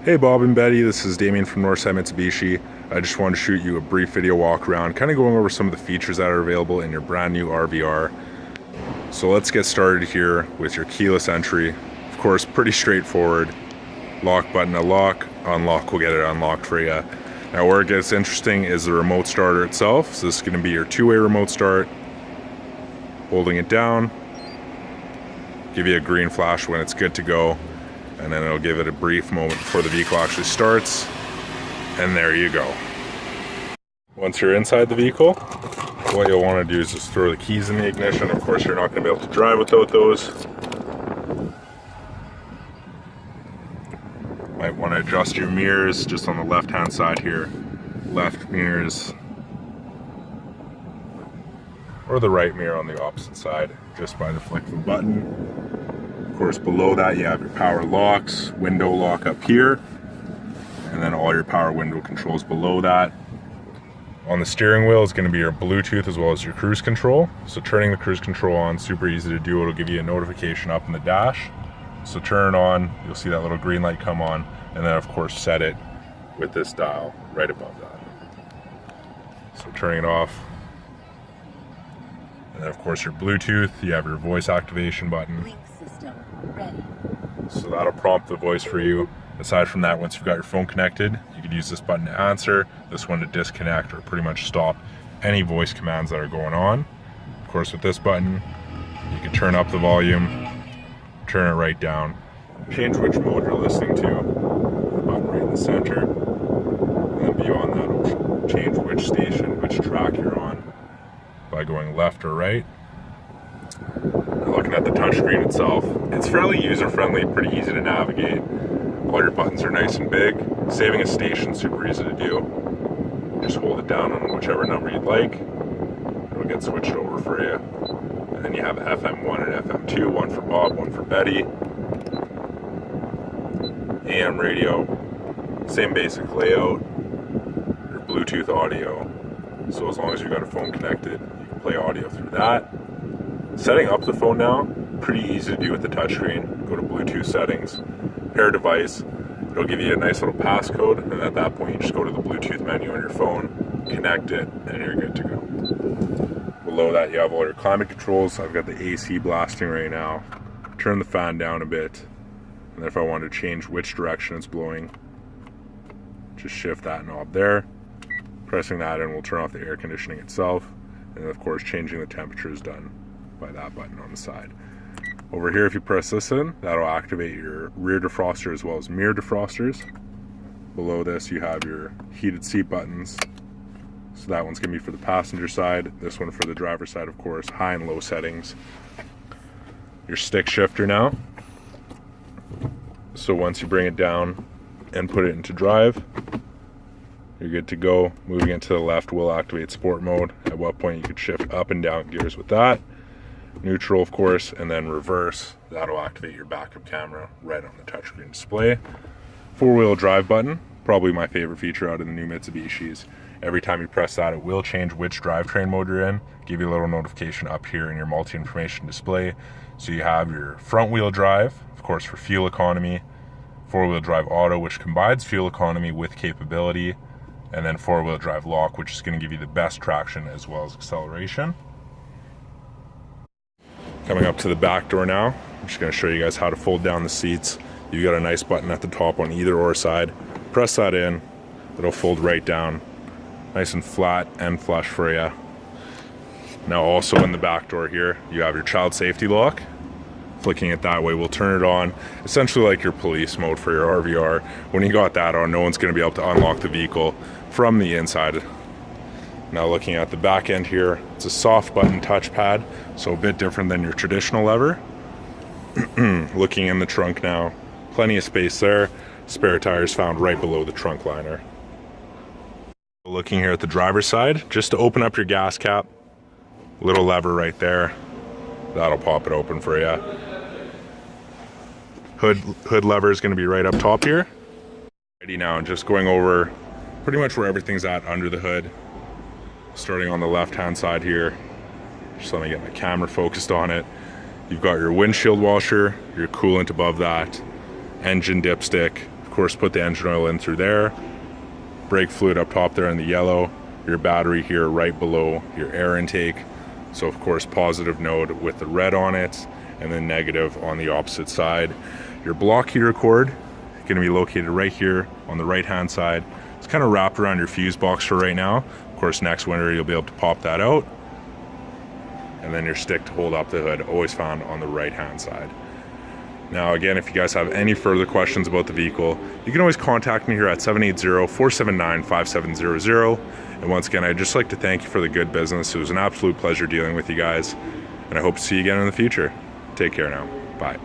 Hey Bob and Betty, this is Damian from Northside Mitsubishi. I just wanted to shoot you a brief video walk around, kind of going over some of the features that are available in your brand new RVR. So let's get started here with your keyless entry. Of course, pretty straightforward. Lock button to lock, unlock will get it unlocked for you. Now where it gets interesting is the remote starter itself. So this is going to be your two-way remote start. Holding it down, give you a green flash when it's good to go. And then it'll give it a brief moment before the vehicle actually starts. And there you go. Once you're inside the vehicle, what you'll want to do is just throw the keys in the ignition. Of course, you're not going to be able to drive without those. Might want to adjust your mirrors just on the left-hand side here. Left mirrors. Or the right mirror on the opposite side, just by the flick of a button. Of course, below that you have your power locks, window lock up here, and then all your power window controls below that. On the steering wheel is going to be your Bluetooth as well as your cruise control. So turning the cruise control on, super easy to do. It'll give you a notification up in the dash. So turn it on, you'll see that little green light come on, and then of course set it with this dial right above that. So turning it off. And then of course your Bluetooth, you have your voice activation button. Ready. So that'll prompt the voice for you. Aside from that, once you've got your phone connected, you could use this button to answer, this one to disconnect, or pretty much stop any voice commands that are going on. Of course, with this button, you can turn up the volume, turn it right down, change which mode you're listening to, the button right in the center, and then beyond that, it'll change which station, which track you're on by going left or right. Looking at the touchscreen itself, it's fairly user-friendly, pretty easy to navigate. All your buttons are nice and big. Saving a station, super easy to do. Just hold it down on whichever number you'd like. It'll get switched over for you. And then you have FM1 and FM2, one for Bob, one for Betty. AM radio, same basic layout. Your Bluetooth audio. So as long as you've got a phone connected, you can play audio through that. Setting up the phone now, pretty easy to do with the touchscreen. Go to Bluetooth settings, pair device. It'll give you a nice little passcode, and at that point you just go to the Bluetooth menu on your phone, connect it, and you're good to go. Below that you have all your climate controls. I've got the AC blasting right now. Turn the fan down a bit, and then if I want to change which direction it's blowing, just shift that knob there. Pressing that in will turn off the air conditioning itself, and then of course changing the temperature is done by that button on the side. Over here, if you press this in, that'll activate your rear defroster as well as mirror defrosters. Below this you have your heated seat buttons. So that one's gonna be for the passenger side, this one for the driver's side, of course, high and low settings. Your stick shifter now. So once you bring it down and put it into drive, you're good to go. Moving it to the left will activate sport mode, at what point you could shift up and down gears with that. Neutral, of course, and then reverse. That'll activate your backup camera right on the touchscreen display. Four-wheel drive button, probably my favorite feature out of the new Mitsubishis. Every time you press that, it will change which drivetrain mode you're in. Give you a little notification up here in your multi-information display. So you have your front-wheel drive, of course, for fuel economy. Four-wheel drive auto, which combines fuel economy with capability. And then four-wheel drive lock, which is going to give you the best traction as well as acceleration. Coming up to the back door now, I'm just going to show you guys how to fold down the seats. You've got a nice button at the top on either or side. Press that in, it'll fold right down. Nice and flat and flush for you. Now also in the back door here, you have your child safety lock. Flicking it that way will turn it on, essentially like your police mode for your RVR. When you got that on, no one's going to be able to unlock the vehicle from the inside. Now looking at the back end here, it's a soft button touchpad, so a bit different than your traditional lever. Looking in the trunk now, plenty of space there. Spare tires found right below the trunk liner. Looking here at the driver's side, just to open up your gas cap, little lever right there. That'll pop it open for you. Hood lever is going to be right up top here. Ready now, just going over pretty much where everything's at under the hood. Starting on the left hand side here, just let me get my camera focused on it. You've got your windshield washer, your coolant above that, engine dipstick, of course put the engine oil in through there, brake fluid up top there in the yellow, your battery here right below your air intake. So of course positive node with the red on it, and then negative on the opposite side. Your block heater cord is going to be located right here on the right hand side. It's kind of wrapped around your fuse box for right now. Of course next winter you'll be able to pop that out. And then your stick to hold up the hood, always found on the right hand side. Now again, if you guys have any further questions about the vehicle, you can always contact me here at 780-479-5700. And once again, I'd just like to thank you for the good business. It was an absolute pleasure dealing with you guys, and I hope to see you again in the future. Take care now. Bye.